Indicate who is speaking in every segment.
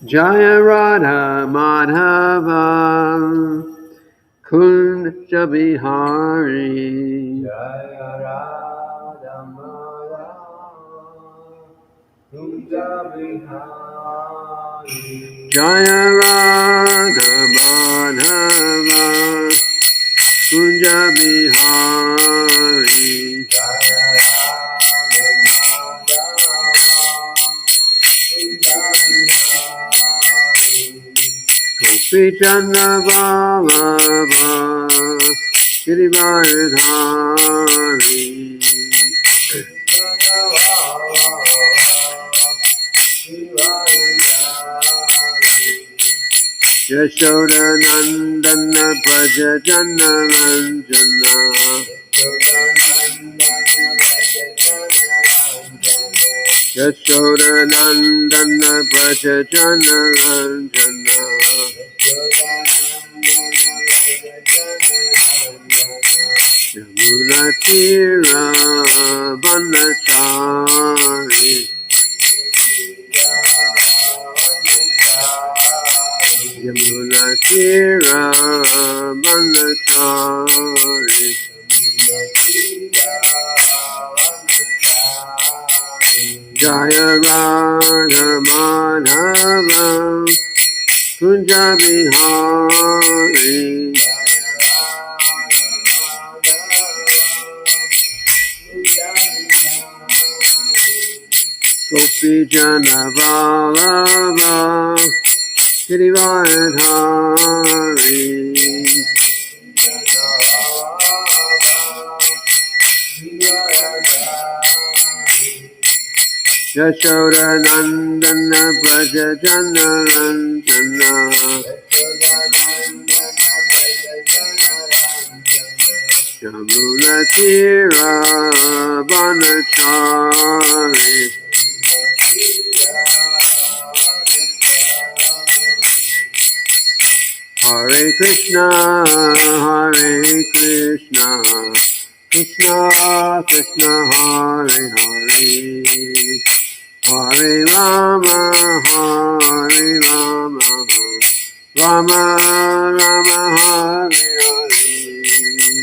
Speaker 1: Jaya Radha Madhava Kunja Bihari
Speaker 2: Jaya Radha Madhava Kunja Bihari
Speaker 1: Jaya Radha Madhava Kunja Bihari
Speaker 2: Jaya Radha Madhava Kunja Bihari
Speaker 1: Gopi Chandra Ballabha Girivardhari Yashoda Nandana Praja Jana Ranjana Yashoda Nandana Praja Jana Ranjana Yamuna Tira Vanachari Yamuna Tira Vanachari Jaya Radha Madhava Kunja Bihari Gopi Jana Vallabha Girivardhari Yashoda Nandana Praja Jana Ranjana Yamuna Tira Vanachari Hare Krishna Krishna Krishna Hare Hare Hare Rama Rama Rama Hare Hare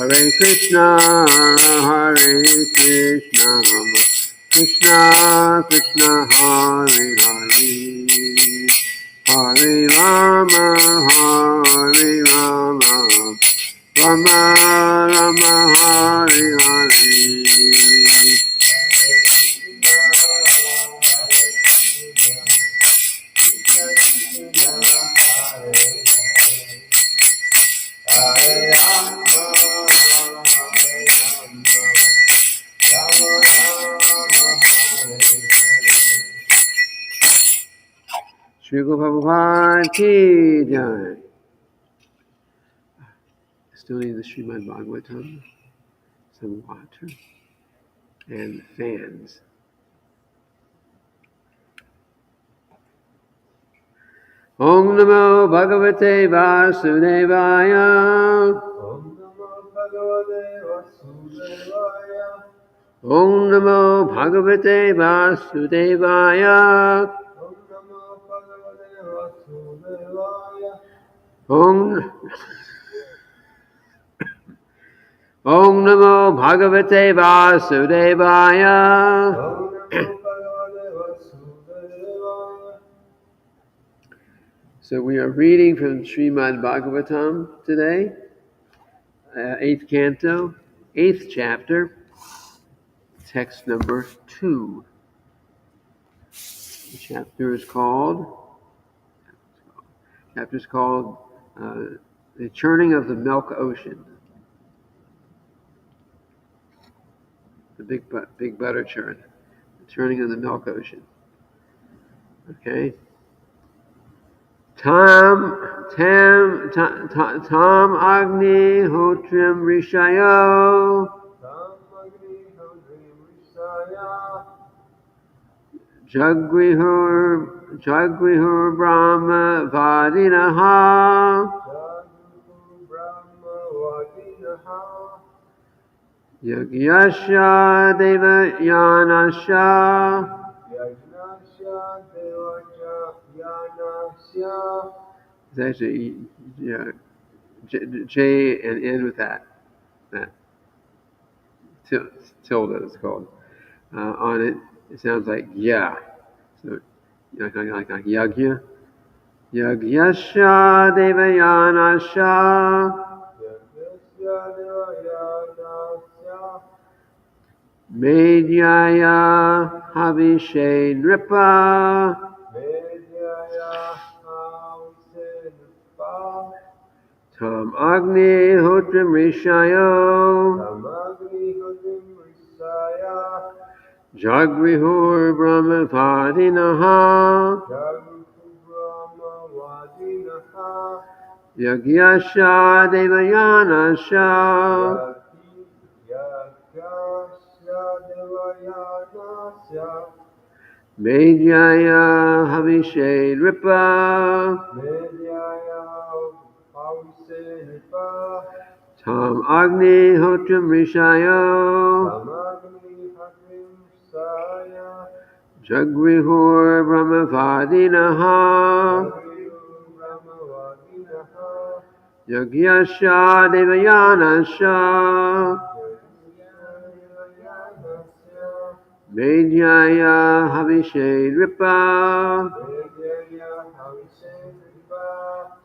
Speaker 1: Hare Krishna Krishna Krishna Hare Hare Hare Rama Rama Rama Hare Hare Shri Guru Prabhupada Ki Jai. Still need the Srimad-bhagavatam, some water, and fans. Om Namo Bhagavate Vasudevaya.
Speaker 2: Om Namo Bhagavate Vasudevaya.
Speaker 1: Om Namo Bhagavate Vasudevaya.
Speaker 2: Om Namo Bhagavate Vasudevaya.
Speaker 1: Om Namo Bhagavate Vasudevaya.
Speaker 2: Om Namo Bhagavate Vasudevaya.
Speaker 1: So we are reading from Srimad-bhagavatam today, 8th Canto, 8th chapter, text number 2. The chapter is called The Churning of the Milk Ocean. The big butter churn. The churning of the milk ocean. Okay. Tam Agni Hotrim Rishayo. Jagrihur Brahma Vadinaha
Speaker 2: Jagruhu Brahma Vadinaha
Speaker 1: Yagyasya Devayanasya.
Speaker 2: Yagnasya Devaja Yanasya.
Speaker 1: It's actually J and N with that tilde is called on it. It sounds like yeah. So like yagya. Yagyasya Devayanasya
Speaker 2: Yagnasya Devayanasya
Speaker 1: Medyaya Havishe Nripa
Speaker 2: Medyaya Havisenpa
Speaker 1: Tam Agni Hotram Rishayo
Speaker 2: Tamagni Hudim Risaya
Speaker 1: Jagrihur Brahma Vadinaha
Speaker 2: Jagruhu Brahma Vadinaha
Speaker 1: Yagyasya Devayanasya
Speaker 2: Yagyasya Devayanasya
Speaker 1: Medyaya Havishe Nripa
Speaker 2: Medyaya Havisenpa
Speaker 1: Tam Agni Hotram Rishayo
Speaker 2: Tamagni Hudim Risaya
Speaker 1: Jagrihur Brahma Vadinaha
Speaker 2: Jagruhu Brahma Vadinaha
Speaker 1: Yagyasya Devayanasya Medyaya Havishe Nripa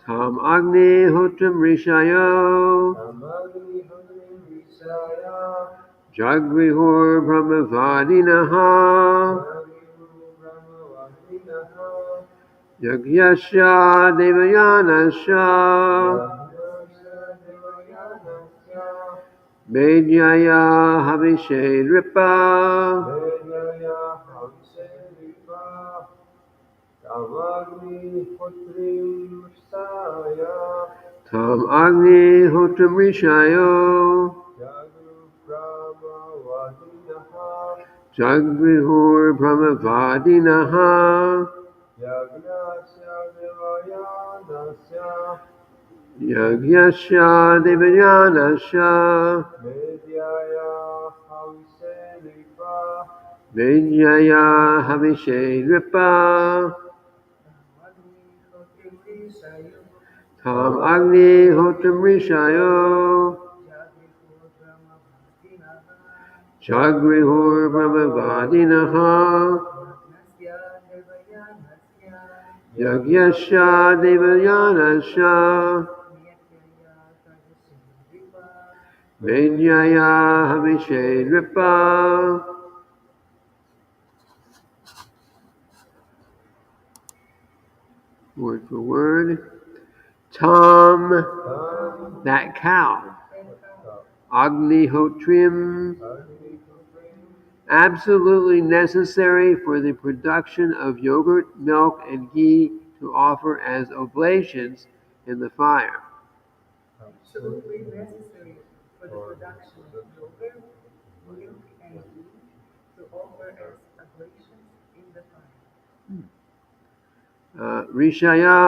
Speaker 1: Tam Agni Hotram Rishayo Jagrihur Brahma Vadinaha Yagyasya Devayanasya Medyaya Havishe Nripa Tam Agni Hotram Rishayo Jagrihur Brahma Vadinaha Yagyasya Devayanasya Medyaya Havishe Nripa Tam Agni Hotram Rishayo Jagrihur Brahma Vadinaha Yagyasya Devayanasya Medyaya Havishe Nripa. Word for word. Tam, that cow. Agnihotrim, absolutely necessary for the production of yogurt, milk, and ghee to offer as oblations in the fire.
Speaker 3: Absolutely necessary for the production of yogurt, milk, and ghee to offer as oblations in the fire.
Speaker 1: Rishaya,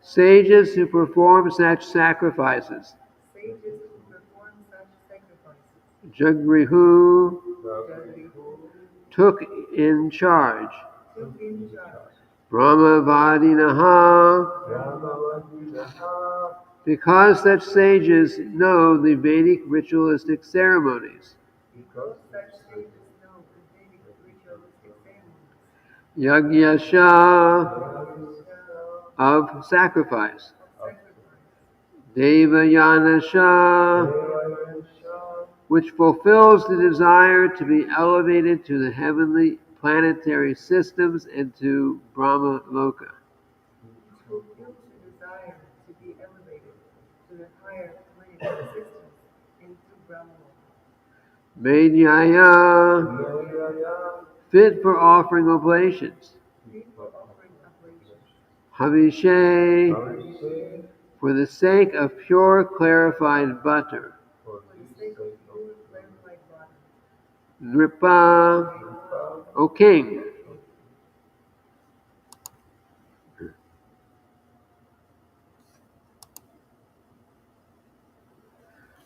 Speaker 1: sages who perform such sacrifices.
Speaker 3: Sages who perform such sacrifices.
Speaker 1: Jagrihu, took in charge. Brahmavadinaha, because such sages know the Vedic ritualistic ceremonies. Yagyasha, of sacrifice. Devayanasha, which fulfills the desire to be elevated to the heavenly planetary systems and to Brahma Loka.
Speaker 3: Fulfills the desire to be elevated to the higher planetary systems and to Brahma Loka.
Speaker 1: Medyaya, fit for offering oblations. Havishe, for the sake of pure clarified butter. Nripa, O O king,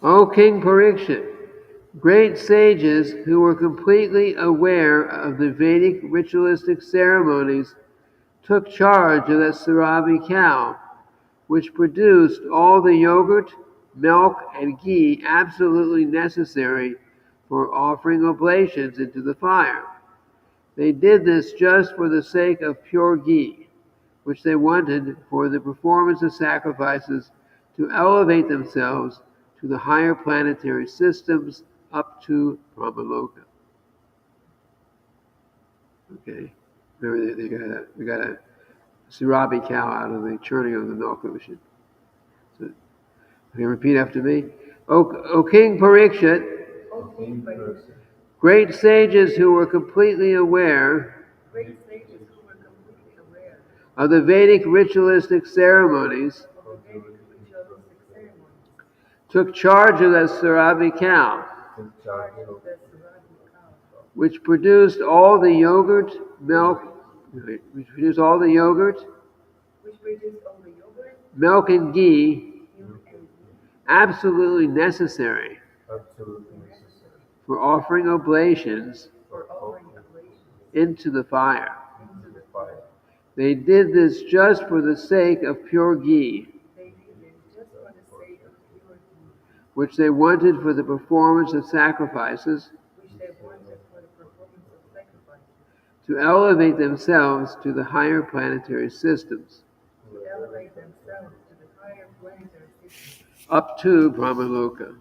Speaker 1: O King Parikshit, great sages who were completely aware of the Vedic ritualistic ceremonies took charge of that Sarabi cow, which produced all the yogurt, milk, and ghee absolutely necessary for offering oblations into the fire. They did this just for the sake of pure ghee, which they wanted for the performance of sacrifices to elevate themselves to the higher planetary systems up to Brahmaloka. Okay, remember they got a Sirabi cow out of the churning of the milk ocean. So, okay, repeat after me. O King Parikshit, great sages who were completely aware of the Vedic ritualistic ceremonies took charge of that Sarabi cow, which produced all the yogurt, milk, milk and ghee absolutely necessary for offering oblations into the fire. They did this just for the sake of pure ghee, which they wanted for the performance of sacrifices to elevate themselves to the higher planetary systems up to Brahmaloka.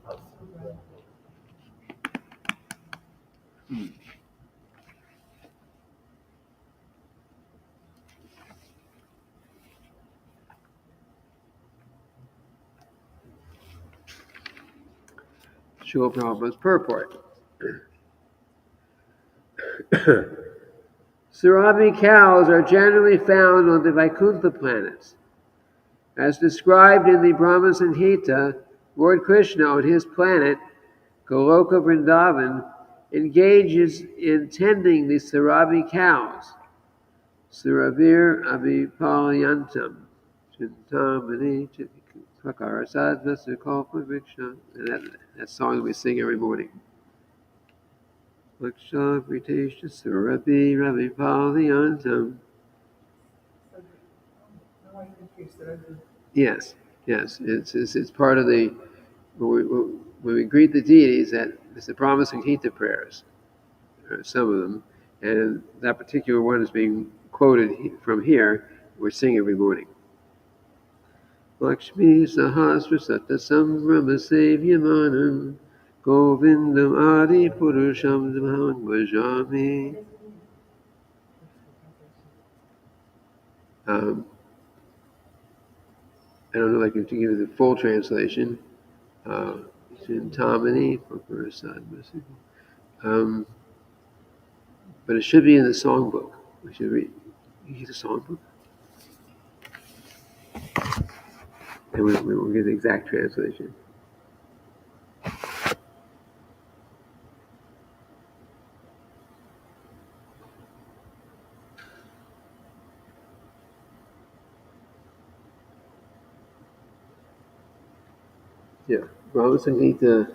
Speaker 1: Srila Prabhupada's purport. Sarabi cows are generally found on the Vaikuntha planets. As described in the Brahma Samhita, Lord Krishna on his planet, Goloka Vrindavan, engages in tending the Sarabi cows. Suravir Abhipalayantam, Chintamani Chakara Sadhva Sukalpa Vriksha. That song we sing every morning. Laksha Vritesha Surabi Ravipalayantam. Yes, it's part of the when we greet the deities. That it's the Brahma Samhita prayers, some of them, and that particular one is being quoted from here. We're singing every morning. Lakshmi Sahasra Sata Sambrama Sevyamanam Govindam Adi Purusham Dham Bhajami. I don't know if I can give you the full translation. Chintamani, but it should be in the songbook. We should read. You get the songbook? And we will get the exact translation. Yeah, Brahma Samhita.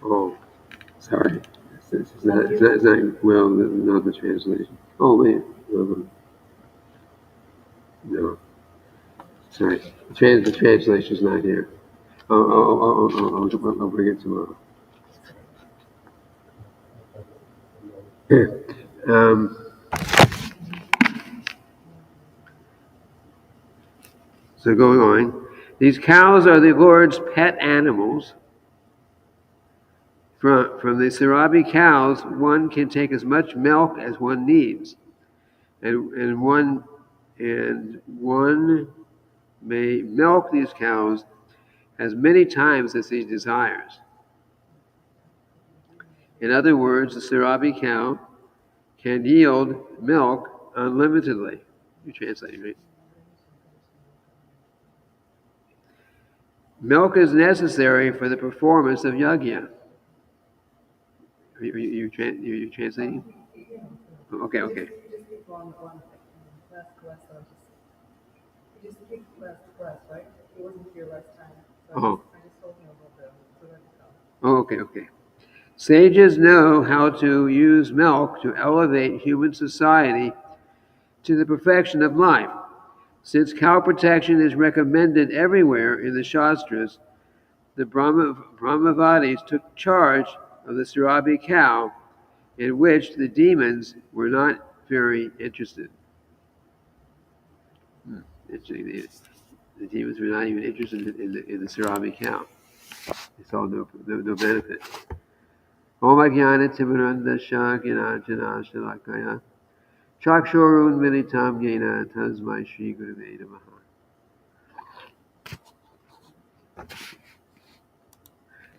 Speaker 1: Oh, sorry. It's not well, not the translation. Oh, man. No. Sorry. The translation is not here. I'll bring it tomorrow. So going on, these cows are the Lord's pet animals. From the Sarabi cows, one can take as much milk as one needs, and one may milk these cows as many times as he desires. In other words, the Sarabi cow can yield milk unlimitedly. You translate, right? Milk is necessary for the performance of yajna. You translating? Okay.
Speaker 3: You just pick one last class, so you just picked last, right? He wasn't here last time, so I just told him about the radical.
Speaker 1: Okay. Sages know how to use milk to elevate human society to the perfection of life. Since cow protection is recommended everywhere in the Shastras, the Brahmavadis took charge of the Sarabi cow, in which the demons were not very interested. The demons were not even interested in the Sarabi cow. They saw no benefit. Om Ajnana Timarandasha Gyananjana Shalakaya Chakshorun Militam Yena Tasmai Shri Gurave Namaha.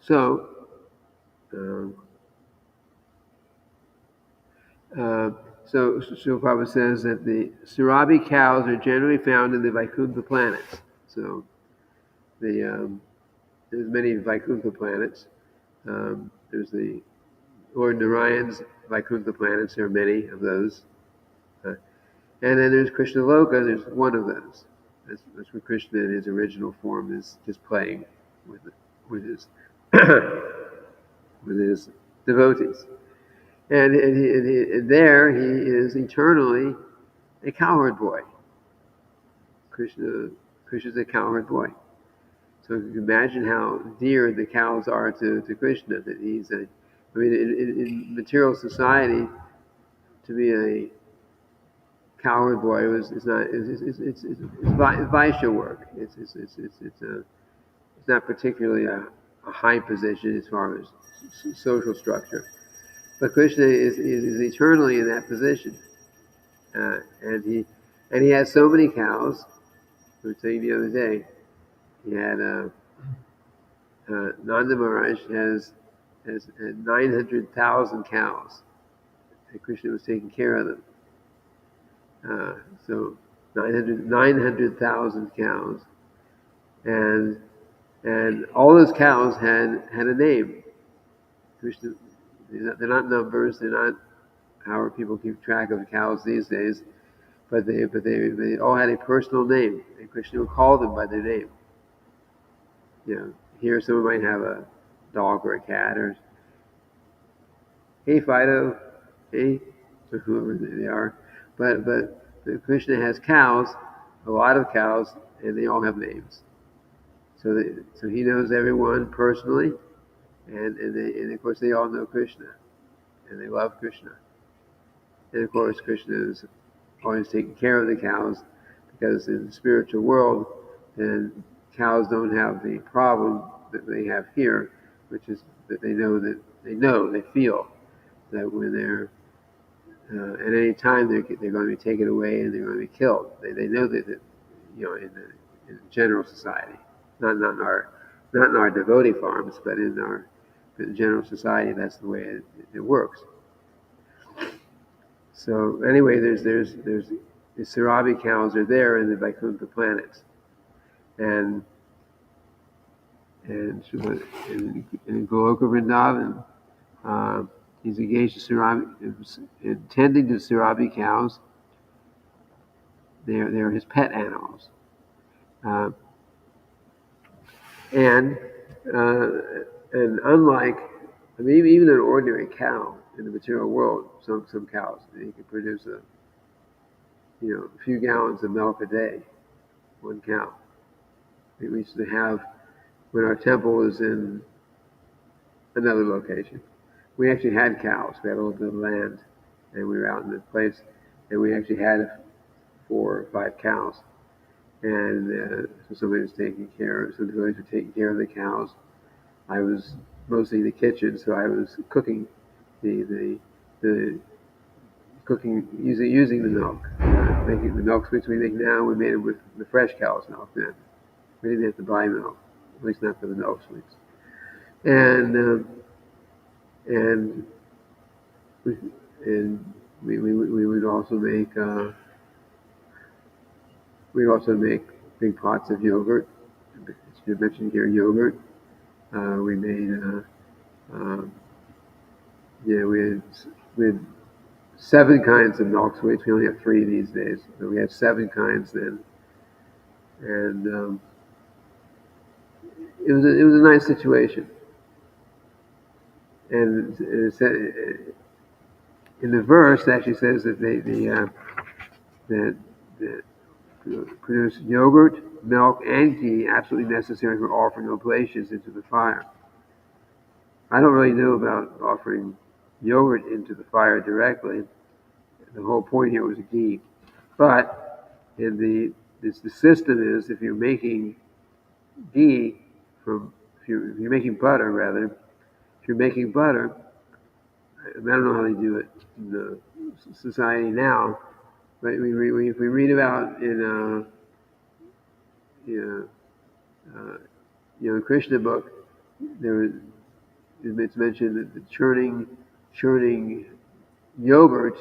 Speaker 1: So, Prabhupada says that the Sarabi cows are generally found in the Vaikuntha planets. So, there's many Vaikuntha planets. There's the Lord Narayan's Vaikuntha planets. There are many of those. And then there's Krishna Loka. There's one of those. That's where Krishna in his original form is just playing with his with his devotees. And there he is eternally a cowherd boy. Krishna's a cowherd boy. So you can imagine how dear the cows are to Krishna. That he's in material society, to be a cowherd boy it's Vaishya work. It's not particularly a high position as far as social structure. But Krishna is eternally in that position, and he has so many cows. We were saying the other day, he had Nanda Maharaj has 900,000 cows, and Krishna was taking care of them. So 900,000 cows, and all those cows had a name. Krishna, they're not numbers. They're not how people keep track of the cows these days. But they all had a personal name, and Krishna would call them by their name. Here someone might have a dog or a cat, or hey Fido, hey, or whoever they are. But Krishna has cows, a lot of cows, and they all have names. So he knows everyone personally, and of course they all know Krishna, and they love Krishna. And of course Krishna is always taking care of the cows, because in the spiritual world, then cows don't have the problem that they have here, which is that they feel that when they're at any time they're going to be taken away and they're going to be killed. They know that in the general society, not in our devotee farms, but in the general society, that's the way it works. So anyway, there's the Sarabi cows are there in the Vaikuntha planets, and in Goloka Vrindavan, he's engaged in tending to Sarabi cows. They're his pet animals, and unlike, even an ordinary cow in the material world, some cows they can produce a few gallons of milk a day. One cow. We used to have when our temple was in another location. We actually had cows. We had a little bit of land, and we were out in the place, and we actually had 4 or 5 cows. And so somebody was taking care of, some devotees were taking care of the cows. I was mostly in the kitchen, so I was cooking the cooking using the milk, making the milk sweets we make now. We made it with the fresh cow's milk then. We didn't have to buy milk, at least not for the milk sweets. And we, we would also make big pots of yogurt. As you mentioned here, yogurt. We made we had 7 kinds of milk sweets. We only have 3 these days, but we had 7 kinds then, and it was a nice situation. And it said, in the verse, it actually says that that produce yogurt, milk, and ghee, absolutely necessary for offering oblations into the fire. I don't really know about offering yogurt into the fire directly. The whole point here was ghee. But the system is, if you're making ghee if you're making butter rather, if you're making butter, I don't know how they do it in the society now, but if we read about in in Krishna book, it's mentioned that the churning yogurt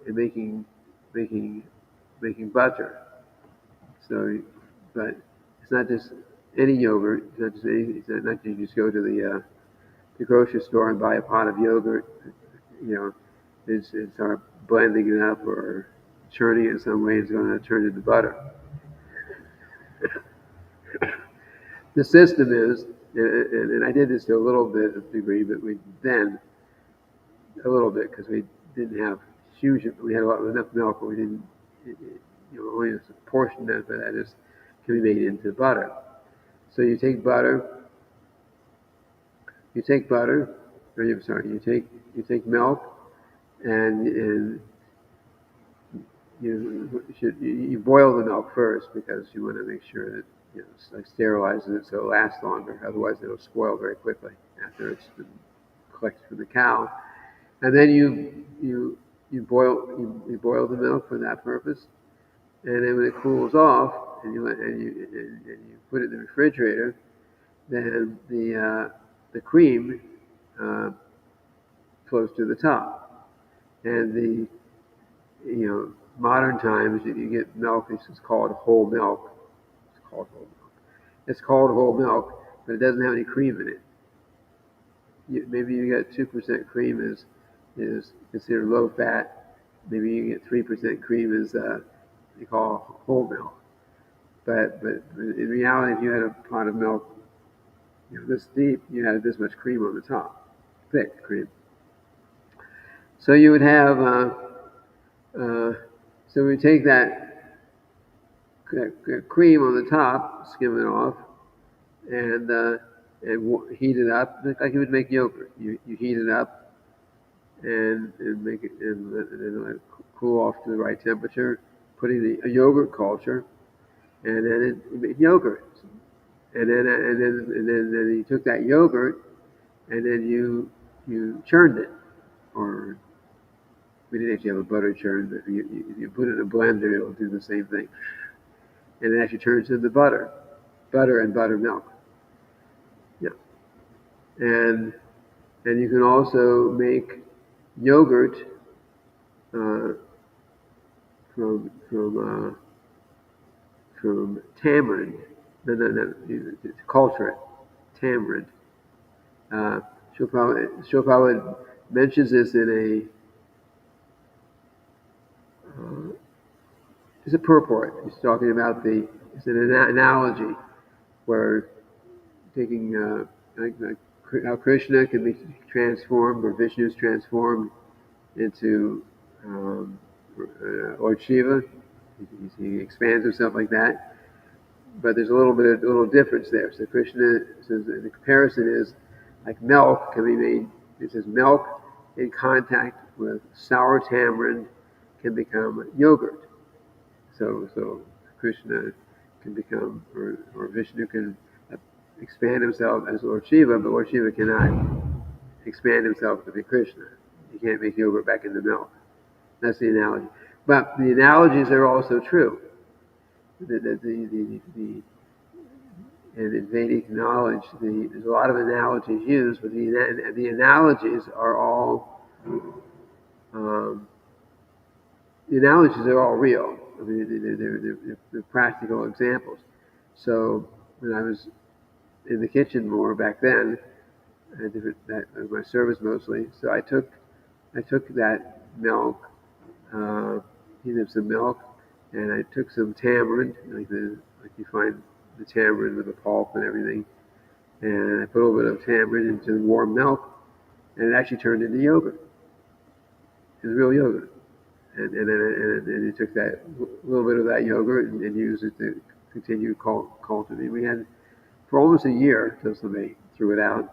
Speaker 1: and making butter. So, but it's not just any yogurt. It's not just you just go to the grocery store and buy a pot of yogurt. It's our blending it up or churning it in some way. It's going to turn into butter. The system is, and I did this to a little bit of degree, but a little bit because we didn't have huge. We had enough milk, but we didn't. Only a portion of that is can be made into butter. So you take butter. You take milk, and you boil the milk first because you want to make sure that it's like sterilizes it so it lasts longer. Otherwise, it'll spoil very quickly after it's been collected from the cow. And then you boil the milk for that purpose. And then when it cools off, and you put it in the refrigerator, then the cream flows to the top. And modern times you get milk. It's called whole milk. It's called whole milk, but it doesn't have any cream in it. Maybe you get 2% cream is considered low fat. Maybe you get 3% cream is they call whole milk. But in reality, if you had a pot of milk this deep, you had this much cream on the top, thick cream. So you would have so we take that cream on the top, skim it off, and heat it up like you would make yogurt. You heat it up and make it and let it cool off to the right temperature. Put in a yogurt culture, and then you make yogurt. And then you took that yogurt, and then you churned it, or we didn't actually have a butter churn, but if you put it in a blender, it'll do the same thing. And it actually turns into butter and buttermilk. Yeah. And you can also make yogurt from tamarind. No, culture it. Tamarind. Prabhupada mentions this in it's a purport. He's talking about it's an analogy where taking like how Krishna can be transformed or Vishnu is transformed into Lord Shiva. He expands himself like that. but there's a little difference there. So Krishna says the comparison is like milk can be made. It says milk in contact with sour tamarind can become yogurt. So Krishna can become, or Vishnu can expand himself as Lord Shiva, but Lord Shiva cannot expand himself to be Krishna. He can't make yogurt back into milk. That's the analogy. But the analogies are also true. In Vedic knowledge, there's a lot of analogies used, but the analogies are all real. I mean, they're practical examples. So when I was in the kitchen more back then, that was my service mostly. So I took that milk, heated some milk, and I took some tamarind, like you find the tamarind with the pulp and everything, and I put a little bit of tamarind into the warm milk, and it actually turned into yogurt. It was real yogurt. And then you took that little bit of that yogurt and used it to continue cultivating. We had for almost a year till somebody threw it out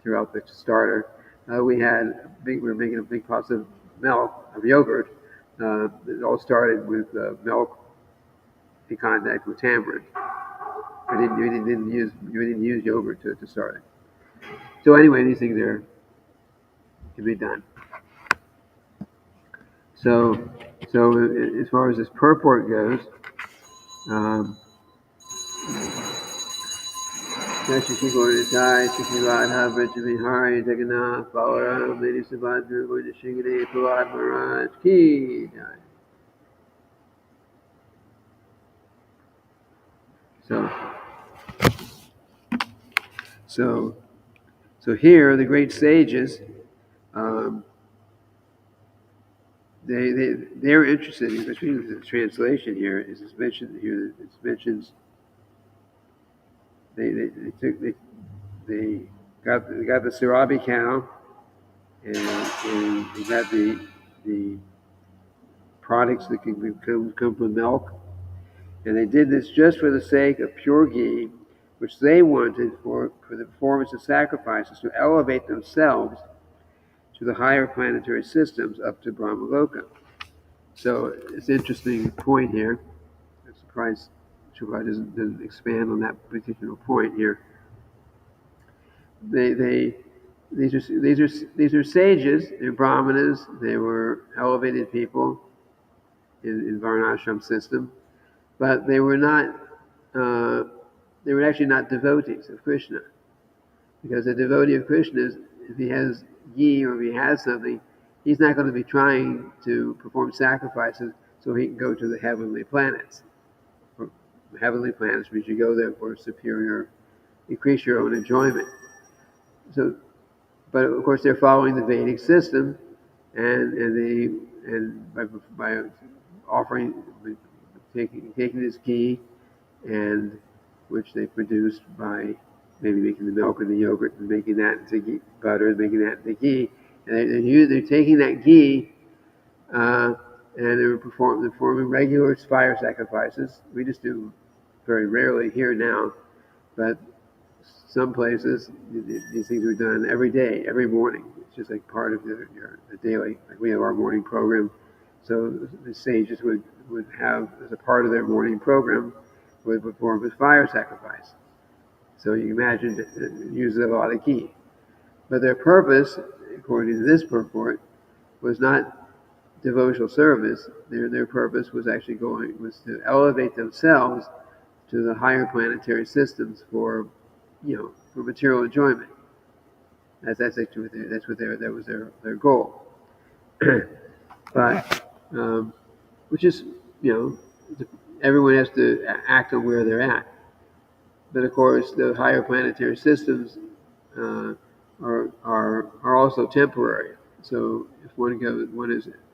Speaker 1: the starter. We were making a big pots of yogurt. It all started with milk in contact with tamarind. We didn't use yogurt to start it. So anyway, these things can be done. So as far as this purport goes, Shri Gaura Shri Radha Brajavihari Jagannath Balaram Lady Subhadra Gaura Shingade Prahlad Maharaj Ki Jai. So here the great sages, they're interested, especially in the translation here. Is mentioned here? It mentions they got the Sarabi cow, and they got the products that can come from milk, and they did this just for the sake of pure ghee, which they wanted for the performance of sacrifices to elevate themselves to the higher planetary systems up to Brahmaloka. So it's an interesting point here. I'm surprised Shubha doesn't expand on that particular point here. These are sages. They're brahmanas. They were elevated people in Varnashram system, but they were not. They were actually not devotees of Krishna, because a devotee of Krishna is, if he has ghee or if he has something, he's not going to be trying to perform sacrifices so he can go to the heavenly planets. The heavenly planets means you go there for increase your own enjoyment. So, but of course they're following the Vedic system, and by offering, taking this ghee, and which they produced by maybe making the milk and the yogurt and making that into butter and making that into ghee, and they're taking that ghee, and they're performing regular fire sacrifices. We just do very rarely here now, but some places these things are done every day, every morning. It's just like part of the daily. Like we have our morning program, so the sages would have, as a part of their morning program, would perform a fire sacrifice. So you imagine it uses a lot of ghee, but their purpose, according to this purport, was not devotional service. Their purpose was actually was to elevate themselves to the higher planetary systems for material enjoyment. That was their goal. But which is, everyone has to act on where they're at. But of course, the higher planetary systems are also temporary. So if one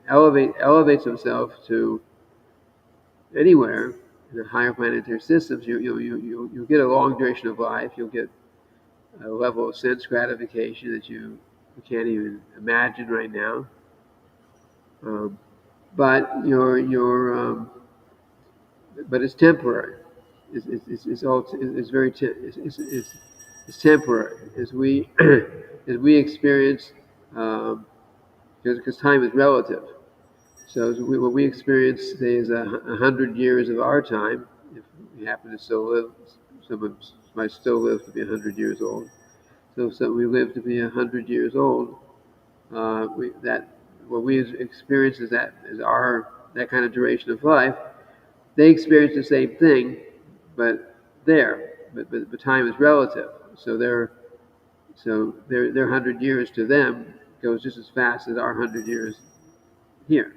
Speaker 1: elevates himself to anywhere in the higher planetary systems, you'll get a long duration of life. You'll get a level of sense gratification that you can't even imagine right now. But but it's temporary. it's temporary as we as we experience, because time is relative. So what we experience today is 100 years of our time. If we happen to still live, someone might still live to be 100 years old. So we live to be 100 years old. What we experience is that kind of duration of life. They experience the same thing, but time is relative. So their 100 years to them goes just as fast as our 100 years here.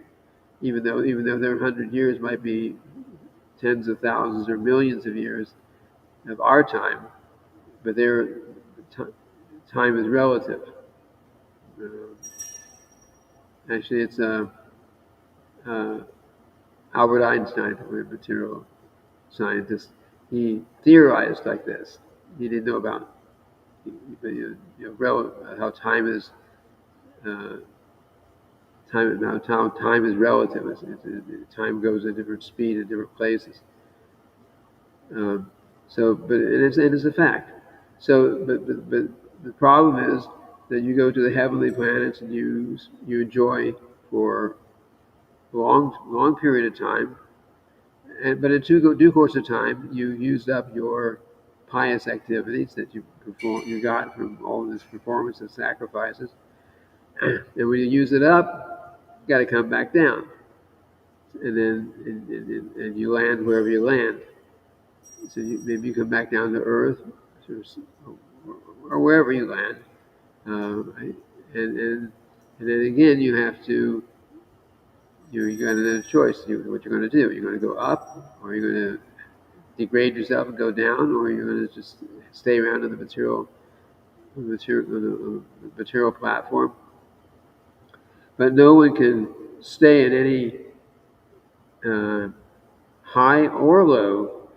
Speaker 1: Even though their 100 years might be tens of thousands or millions of years of our time, but their time is relative. Actually, it's Albert Einstein, a material scientist. He theorized like this. He didn't know about how time is relative. Time goes at different speed in different places. But it's a fact. So, but the problem is that you go to the heavenly planets and you enjoy for a long period of time, but in due course of time, you used up your pious activities that you got from all this performance and sacrifices, and when you use it up, you got to come back down, and then and you land wherever you land. So maybe you come back down to Earth, or wherever you land, and then again you have to. You got another choice. What you're going to do? You're going to go up, or you're going to degrade yourself and go down, or you're going to just stay around in the material platform. But no one can stay in any high or low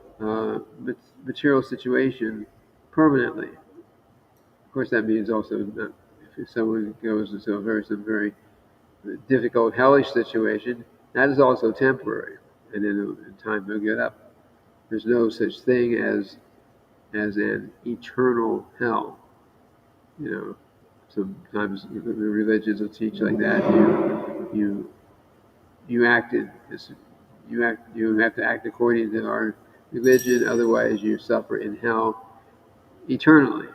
Speaker 1: material situation permanently. Of course, that means also not, if someone goes into some very difficult, hellish situation, that is also temporary, and then in time they'll get up. There's no such thing as an eternal hell. Sometimes the religions will teach like that. You have to act according to our religion, otherwise you suffer in hell eternally.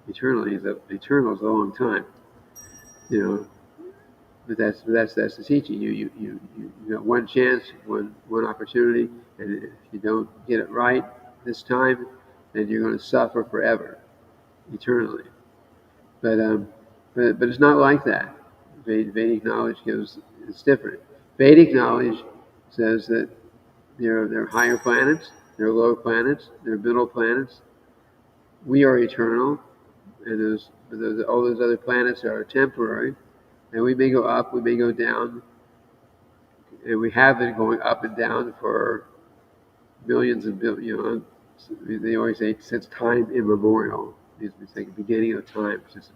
Speaker 1: Eternal is a long time. But that's the teaching. You got one chance, one opportunity, and if you don't get it right this time, then you're going to suffer forever, eternally. But it's not like that. Vedic knowledge it's different. Vedic knowledge says that there are higher planets, there are lower planets, there are middle planets. We are eternal, and all those other planets are temporary. And we may go up, we may go down, and we have been going up and down for millions and billions. They always say since time immemorial. It's like the beginning of time. Just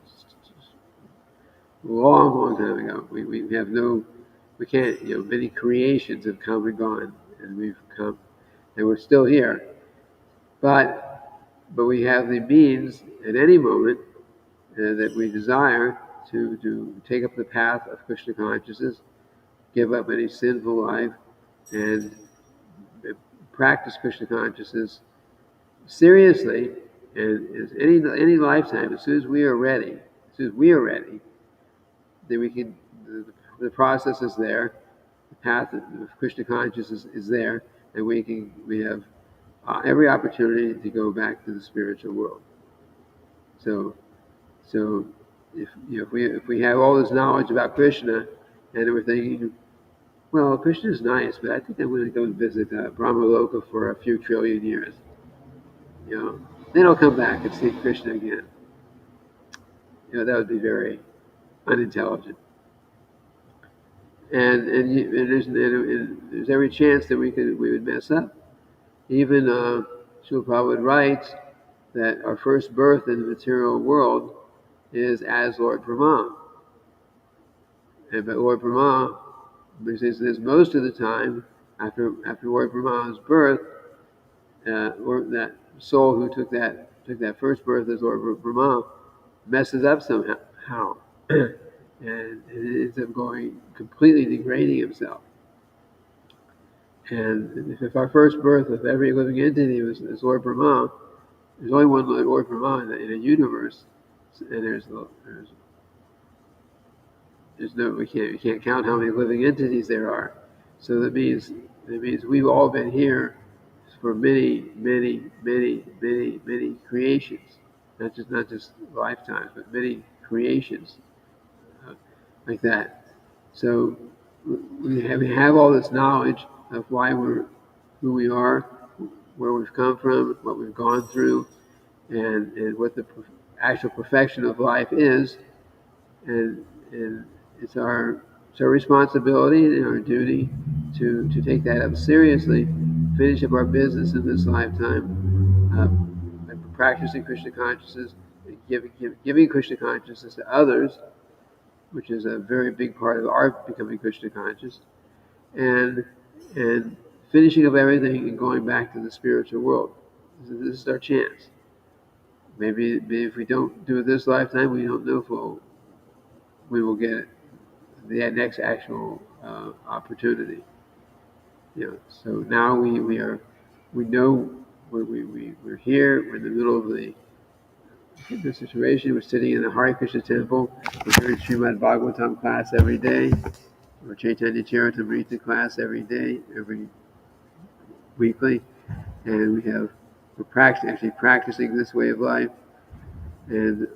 Speaker 1: a long time ago. We can't. Many creations have come and gone, and we've come, and we're still here. But we have the means at any moment that we desire to take up the path of Krishna consciousness, give up any sinful life, and practice Krishna consciousness seriously. And as any lifetime, as soon as we are ready, then we can. The process is there, the path of Krishna consciousness is there, and we have every opportunity to go back to the spiritual world. So if we have all this knowledge about Krishna, and we're thinking, well, Krishna is nice, but I think I'm going to go visit Brahmaloka for a few trillion years. Then I'll come back and see Krishna again. That would be very unintelligent. And there's every chance that we would mess up. Even Srila Prabhupada writes that our first birth in the material world is as Lord Brahma. But Lord Brahma, he says this most of the time, after Lord Brahma's birth, or that soul who took that first birth as Lord Brahma messes up somehow, and it ends up going completely degrading himself. And if our first birth of every living entity is Lord Brahma, there's only one Lord Brahma in a universe, and there's no we can't count how many living entities there are. So that means we've all been here for many creations, not just lifetimes, but many creations like that. So we have all this knowledge of why we're who we are, where we've come from, what we've gone through, and what the actual perfection of life is, and it's our responsibility and our duty to take that up seriously, finish up our business in this lifetime, by practicing Krishna consciousness, giving Krishna consciousness to others, which is a very big part of our becoming Krishna conscious, and finishing up everything and going back to the spiritual world. This is our chance. Maybe if we don't do it this lifetime, we don't know if we will get it, the next actual opportunity. So now we know we're here. We're in the middle of the situation. We're sitting in the Hare Krishna temple. We're doing Srimad-bhagavatam class every day. Or Chaitanya Charitamrita class every day, every weekly, and we're practicing this way of life, and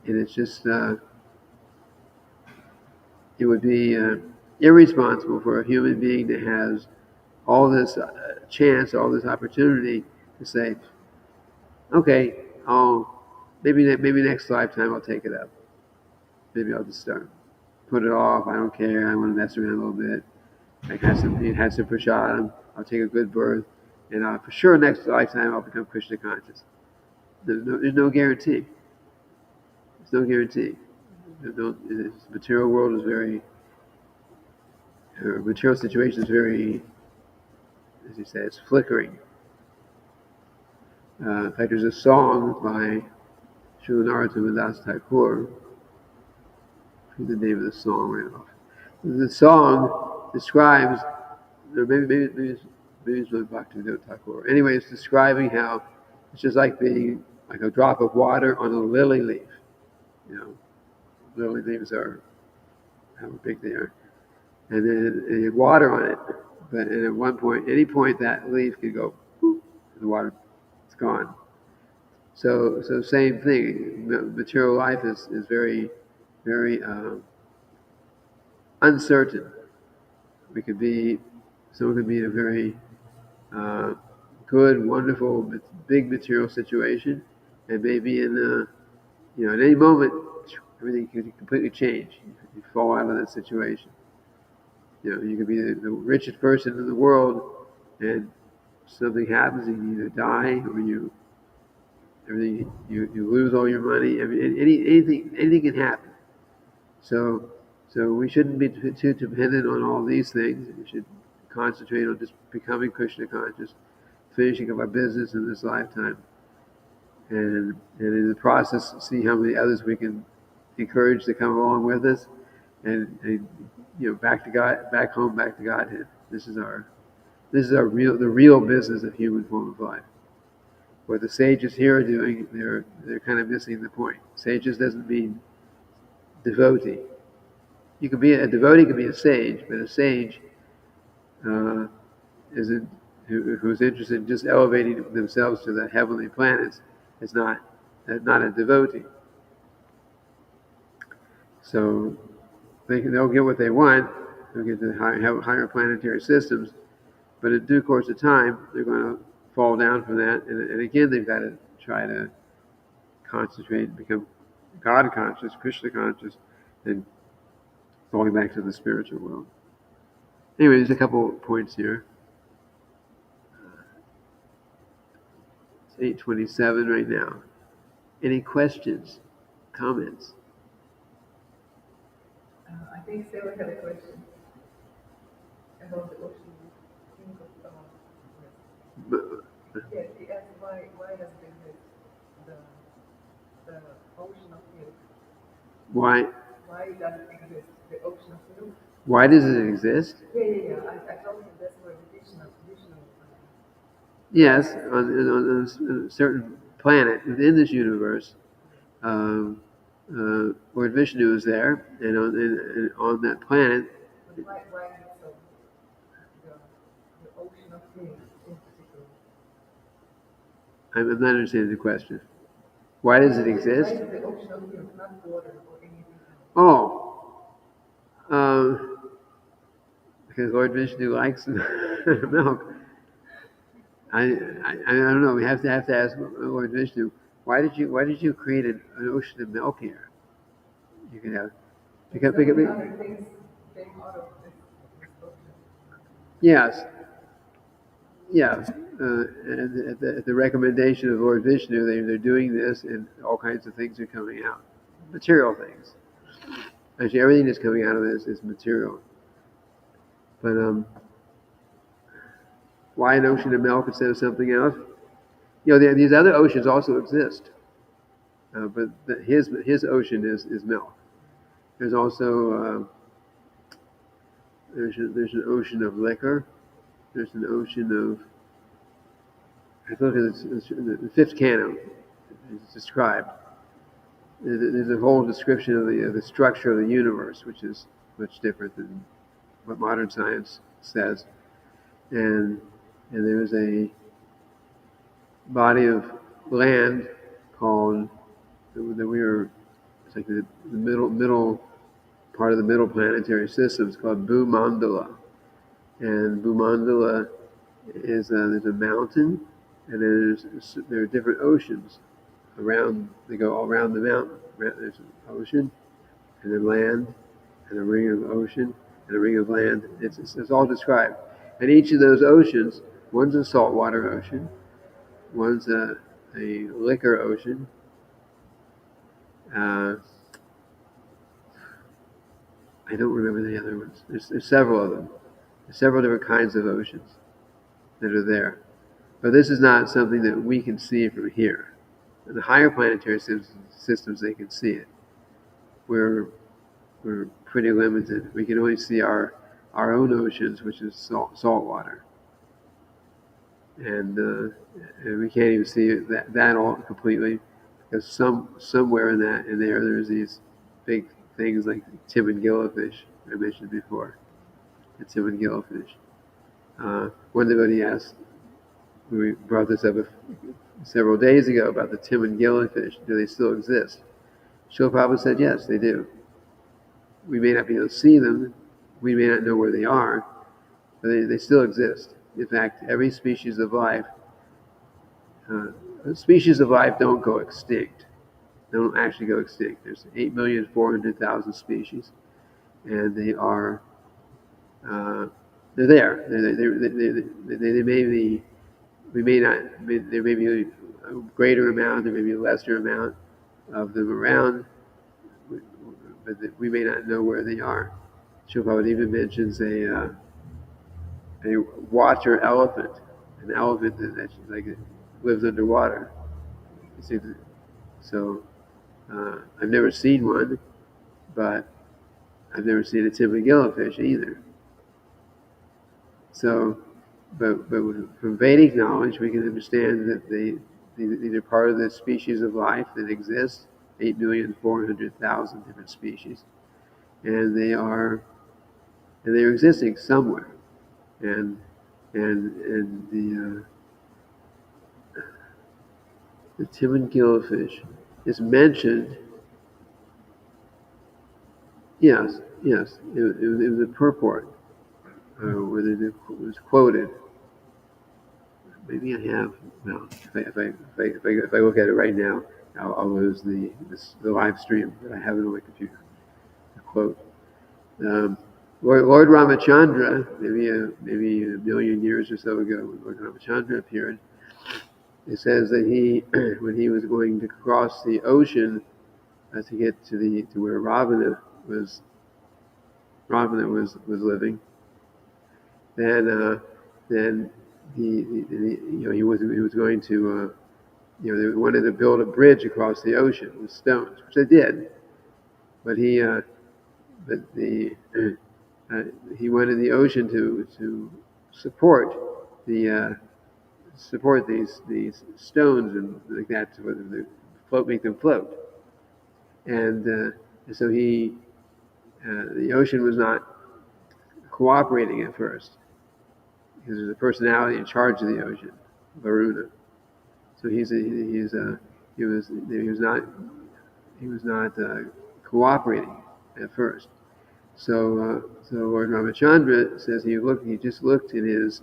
Speaker 1: it's just it would be irresponsible for a human being that has all this chance, all this opportunity to say, okay, maybe next lifetime I'll take it up. Maybe I'll just put it off. I don't care. I want to mess around a little bit. Like have some prasadam. I'll take a good birth, and for sure next lifetime I'll become Krishna conscious. There's no guarantee. There's no guarantee. The material world is material situation is very, as you say, it's flickering. In fact, there's a song by Srila Narottam Das Thakur. What's the name of the song right off? The song describes, or maybe it's Bhaktivinoda Thakur. Anyway, it's describing how it's just like being like a drop of water on a lily leaf. Lily leaves are how big they are, and then you have water on it. But at any point, that leaf could go, whoop, and the water, it's gone. So same thing. Material life is very uncertain. Someone could be in a very good, wonderful, big material situation, and maybe at any moment, everything could completely change. You fall out of that situation. You could be the richest person in the world, and something happens, and you either die or you lose all your money. I mean, anything can happen. So we shouldn't be too dependent on all these things. We should concentrate on just becoming Krishna conscious, finishing up our business in this lifetime, and in the process, see how many others we can encourage to come along with us, and back to God, back home, back to Godhead. This is the real business of human form of life. What the sages here are doing, they're kind of missing the point. Sages doesn't mean devotee. A devotee can be a sage, but a sage isn't who's interested in just elevating themselves to the heavenly planets is not a devotee. So they'll get what they want. They'll get the higher planetary systems, but in due course of time, they're going to fall down from that, and again they've got to try to concentrate and become God conscious, Krishna conscious, and going back to the spiritual world. Anyway, there's a couple points here. It's 8:27 right now. Any questions, comments?
Speaker 3: I think Sarah had a question about the ocean. Yeah, he asked why has been the ocean of milk?
Speaker 1: Why?
Speaker 3: Why does it exist? The ocean of milk?
Speaker 1: Why does it exist?
Speaker 3: Yeah. I told him that's where the Vishnu
Speaker 1: Yes, on a certain planet within this universe, Lord Vishnu is there, and on that planet,
Speaker 3: but why is it so? The ocean of milk in particular.
Speaker 1: I'm not understanding the question. Why does it
Speaker 3: Why
Speaker 1: exist?
Speaker 3: is the ocean of milk, not water or anything else?
Speaker 1: Oh, because Lord Vishnu likes milk. I don't know. We have to ask Lord Vishnu. Why did you create an ocean of milk here? You can have
Speaker 3: Because
Speaker 1: because,
Speaker 3: so
Speaker 1: because,
Speaker 3: many other things came out of this ocean.
Speaker 1: yes, yeah. At the recommendation of Lord Vishnu, they're doing this, and all kinds of things are coming out, material things. Actually, everything that's coming out of this is material. But why an ocean of milk instead of something else? These other oceans also exist, but his ocean is milk. There's also there's an ocean of liquor. There's an ocean of, I look at the fifth canto. It's described. There's a whole description of the structure of the universe, which is much different than what modern science says. And there's a body of land called that we are. It's like the middle part of the middle planetary system. It's called Bhumandala, and Bhumandala is there's a mountain, and there are different oceans around. They go all around the mountain. There's an ocean, and then land, and a ring of ocean, and a ring of land. It's all described. And each of those oceans, one's a saltwater ocean, one's a liquor ocean. Uh, I don't remember the other ones. There's several of them. There's several different kinds of oceans that are there. But this is not something that we can see from here. In the higher planetary systems, they can see it. We're pretty limited. We can only see our own oceans, which is salt water, and we can't even see that all completely, because somewhere in there's these big things like Tim gillowfish I mentioned before. The Tim gillowfish. One devotee asked, we brought this up several days ago about the Tim gillowfish. Do they still exist? Srila Prabhupada said yes, they do. We may not be able to see them, we may not know where they are, but they still exist. In fact, every species of life don't go extinct. They don't actually go extinct. There's 8,400,000 species, and they are they're there. They may be. We may not. There may be a greater amount. There may be a lesser amount of them around, but we may not know where they are. Srila even mentions a water elephant, an elephant that like lives underwater. You see, so I've never seen one, but I've never seen a Tim gillowfish either. So, but from Vedic knowledge, we can understand that these are part of the species of life that exists, 8,400,000 different species, and they're existing somewhere, and the Tim gillowfish is mentioned. Yes, it was a purport where it was quoted. Maybe I have. No, if I look at it right now, I'll lose the live stream that I have it on my computer. The quote. Lord Ramachandra, maybe a million years or so ago, when Lord Ramachandra appeared, it says that he, when he was going to cross the ocean to get to where Ravana was living, then he was going to they wanted to build a bridge across the ocean with stones, which they did, but he wanted the ocean to support these stones and like that to make them float, and so the ocean was not cooperating at first because there's a personality in charge of the ocean, Varuna. So he was not cooperating at first. So Lord Ramachandra says he just looked in his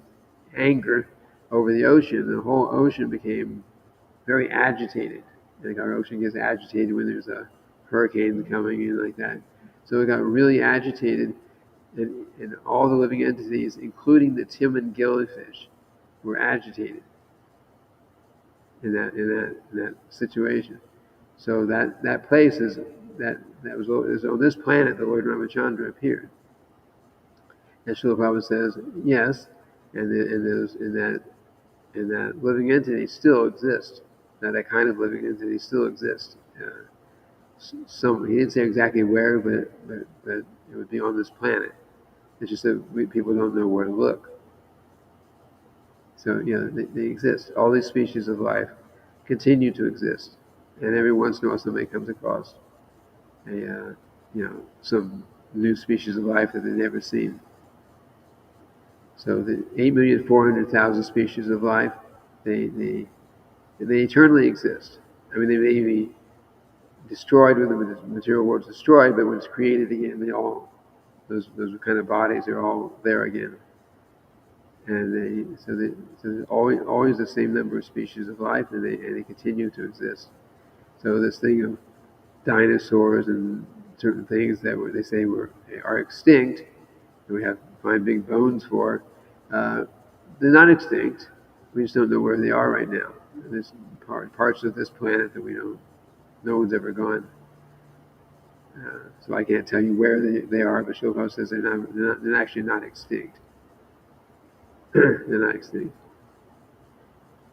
Speaker 1: anger over the ocean. The whole ocean became very agitated. Like our ocean gets agitated when there's a hurricane coming in like that. So it got really agitated, and all the living entities, including the Timon gillyfish, were agitated in that situation. So that place is on this planet. The Lord Ramachandra appeared, and Srila Prabhupada says yes, and that living entity still exists. That kind of living entity still exists. He didn't say exactly where, but it would be on this planet. It's just that people don't know where to look. So they exist. All these species of life continue to exist, and every once in a while somebody comes across some new species of life that they've never seen. So the 8,400,000 species of life, they eternally exist. I mean, they may be destroyed when the material world is destroyed, but when it's created again, those kind of bodies are all there again. And so there's always the same number of species of life, and they continue to exist. So this thing of dinosaurs and certain things that they say are extinct, that we have to find big bones for, they're not extinct. We just don't know where they are right now. There's parts of this planet that no one's ever gone. So I can't tell you where they are, but Shilpa says they're actually not extinct. They're not extinct.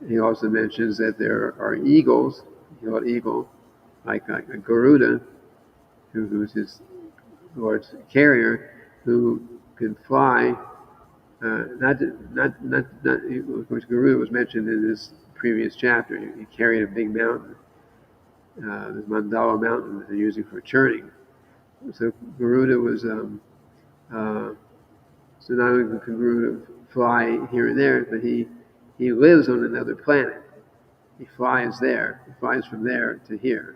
Speaker 1: He also mentions that there are eagles, eagle, like a Garuda, who's his Lord's carrier, who can fly. Of course, Garuda was mentioned in this previous chapter. He carried a big mountain, the Mandala mountain that they're using for churning. So Garuda was. So not only can Garuda fly here and there, but he lives on another planet. He flies there. He flies from there to here.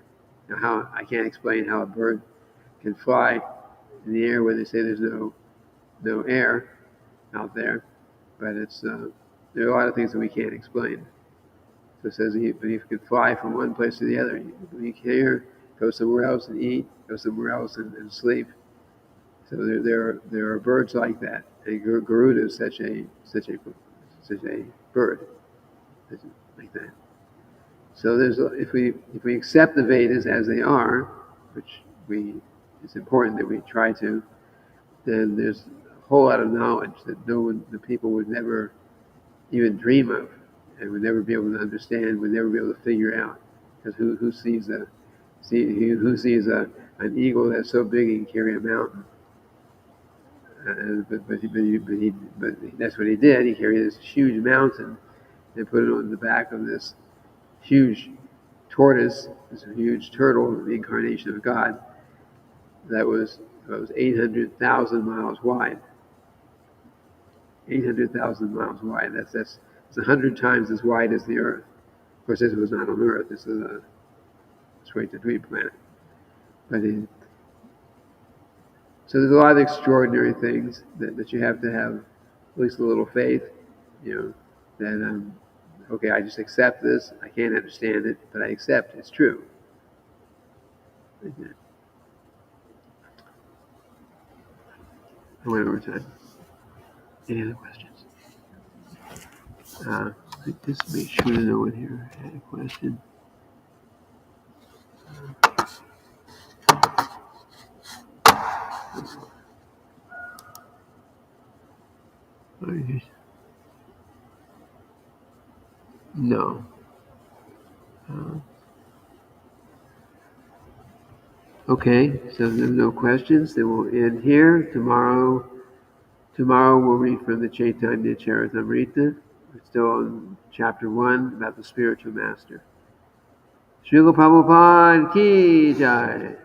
Speaker 1: Now, I can't explain how a bird can fly in the air where they say there's no air out there, but there are a lot of things that we can't explain. So it says he could fly from one place to the other. He can here, go somewhere else and eat, go somewhere else and sleep. So there are birds like that. And Garuda is such a bird like that. So if we accept the Vedas as they are, which it's important that we try to, then there's a whole lot of knowledge that the people would never even dream of, and would never be able to understand, would never be able to figure out. Because who sees an eagle that's so big he can carry a mountain? But that's what he did. He carried this huge mountain and put it on the back of this huge tortoise, this huge turtle, the incarnation of God, that was 800,000 miles wide. 800,000 miles wide. It's 100 times as wide as the Earth. Of course, this was not on Earth. This is a Srimad-bhagavatam planet. But so there's a lot of extraordinary things that you have to have at least a little faith, that okay, I just accept this. I can't understand it, but I accept it's true. I went over time. Any other questions? Just make sure no one here had a question. No. Okay, so there's no questions. Then we'll end here. Tomorrow we'll read from the Chaitanya Charitamrita. We're still on chapter 1 about the spiritual master. Srila Prabhupada ki jai.